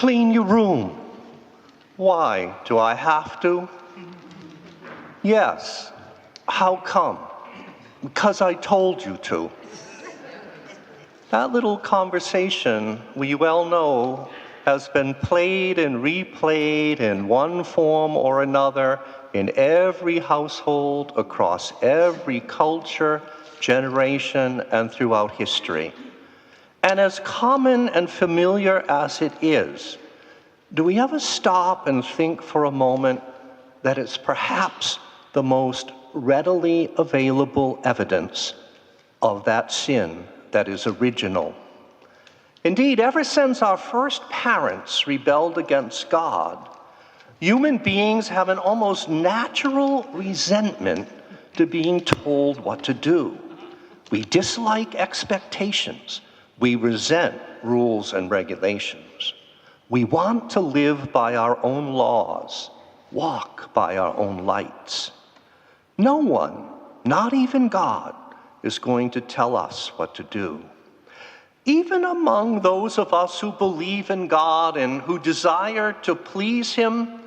clean your room. Why? Do I have to? Yes. How come? Because I told you to. That little conversation, we well know, has been played and replayed in one form or another in every household, across every culture, generation, and throughout history. And as common and familiar as it is, do we ever stop and think for a moment that it's perhaps the most readily available evidence of that sin that is original? Indeed, ever since our first parents rebelled against God, human beings have an almost natural resentment to being told what to do. We dislike expectations. We resent rules and regulations. We want to live by our own laws, walk by our own lights. No one, not even God, is going to tell us what to do. Even among those of us who believe in God and who desire to please Him,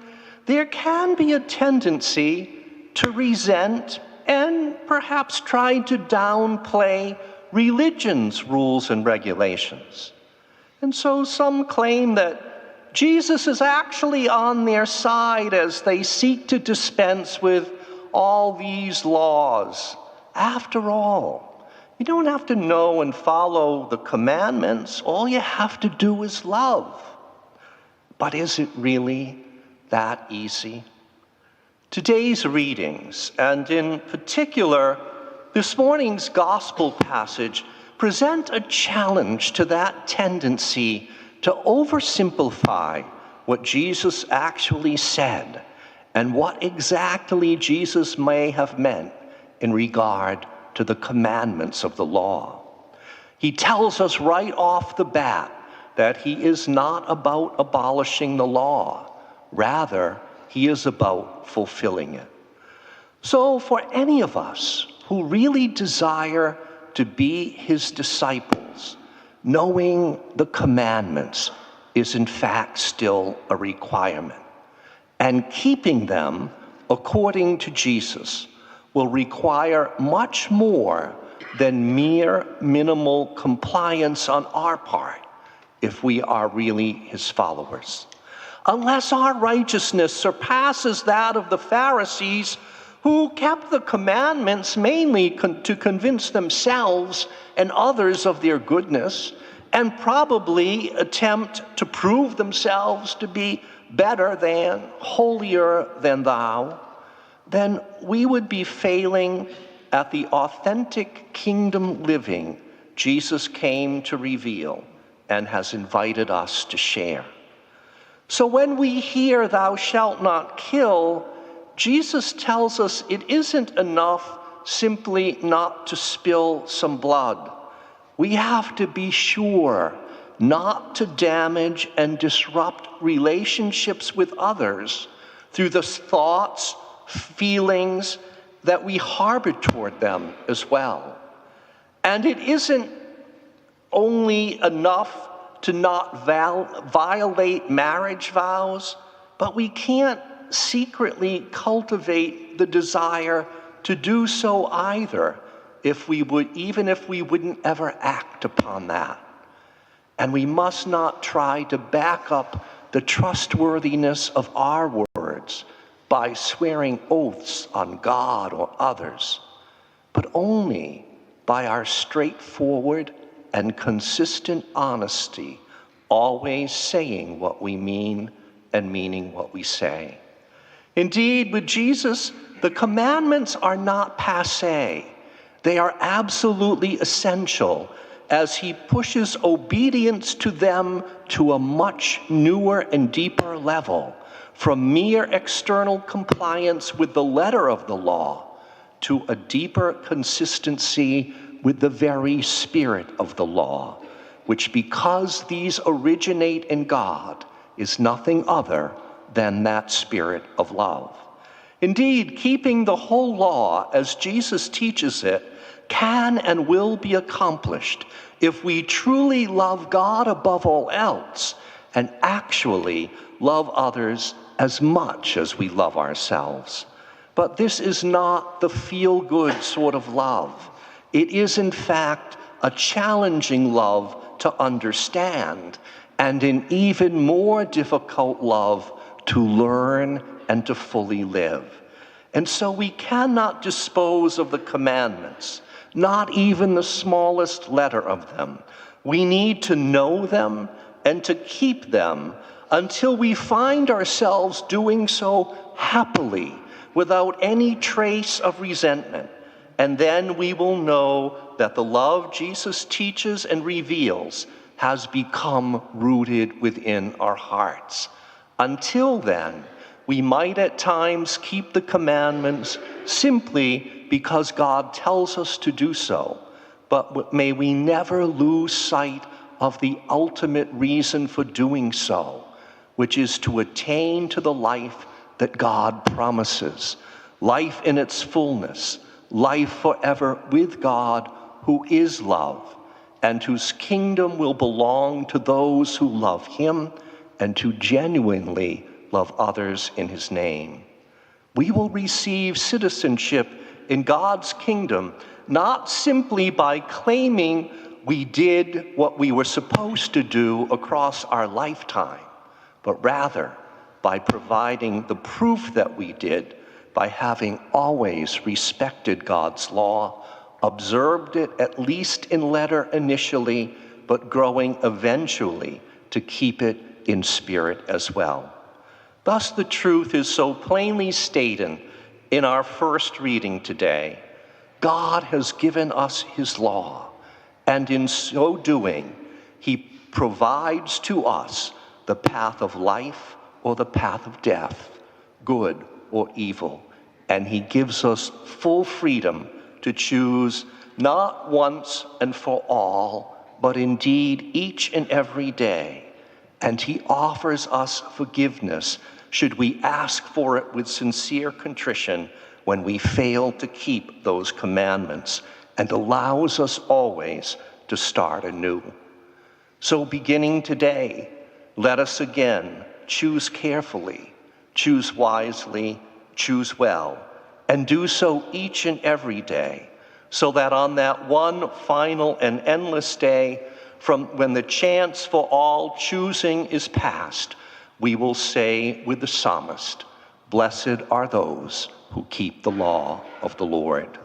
there can be a tendency to resent and perhaps try to downplay religion's rules and regulations. And so some claim that Jesus is actually on their side as they seek to dispense with all these laws. After all, you don't have to know and follow the commandments. All you have to do is love. But is it really that easy? Today's readings, and in particular, this morning's gospel passage, present a challenge to that tendency to oversimplify what Jesus actually said and what exactly Jesus may have meant in regard to the commandments of the law. He tells us right off the bat that he is not about abolishing the law. Rather, he is about fulfilling it. So for any of us who really desire to be his disciples, knowing the commandments is in fact still a requirement. And keeping them according to Jesus will require much more than mere minimal compliance on our part if we are really his followers. Unless our righteousness surpasses that of the Pharisees, who kept the commandments mainly to convince themselves and others of their goodness, and probably attempt to prove themselves to be better than, holier than thou, then we would be failing at the authentic kingdom living Jesus came to reveal and has invited us to share. So when we hear "thou shalt not kill," Jesus tells us it isn't enough simply not to spill some blood. We have to be sure not to damage and disrupt relationships with others through the thoughts, feelings that we harbor toward them as well. And it isn't only enough to not violate marriage vows, but we can't secretly cultivate the desire to do so either, even if we wouldn't ever act upon that. And we must not try to back up the trustworthiness of our words by swearing oaths on God or others, but only by our straightforward and consistent honesty, always saying what we mean and meaning what we say. Indeed, with Jesus, the commandments are not passé. They are absolutely essential as he pushes obedience to them to a much newer and deeper level, from mere external compliance with the letter of the law to a deeper consistency with the very spirit of the law, which, because these originate in God, is nothing other than that spirit of love. Indeed, keeping the whole law as Jesus teaches it can and will be accomplished if we truly love God above all else and actually love others as much as we love ourselves. But this is not the feel-good sort of love. It is, in fact, a challenging love to understand, and an even more difficult love to learn and to fully live. And so we cannot dispose of the commandments, not even the smallest letter of them. We need to know them and to keep them until we find ourselves doing so happily, without any trace of resentment. And then we will know that the love Jesus teaches and reveals has become rooted within our hearts. Until then, we might at times keep the commandments simply because God tells us to do so, but may we never lose sight of the ultimate reason for doing so, which is to attain to the life that God promises, life in its fullness, life forever with God, who is love, and whose kingdom will belong to those who love him and to genuinely love others in his name. We will receive citizenship in God's kingdom not simply by claiming we did what we were supposed to do across our lifetime, but rather by providing the proof that we did by having always respected God's law, observed it at least in letter initially, but growing eventually to keep it in spirit as well. Thus, the truth is so plainly stated in our first reading today. God has given us his law, and in so doing, he provides to us the path of life or the path of death, good or evil, and he gives us full freedom to choose not once and for all, but indeed each and every day. And he offers us forgiveness should we ask for it with sincere contrition when we fail to keep those commandments, and allows us always to start anew. So beginning today, let us again choose carefully, choose wisely, choose well, and do so each and every day, so that on that one final and endless day, from when the chance for all choosing is past, we will say with the psalmist, "Blessed are those who keep the law of the Lord."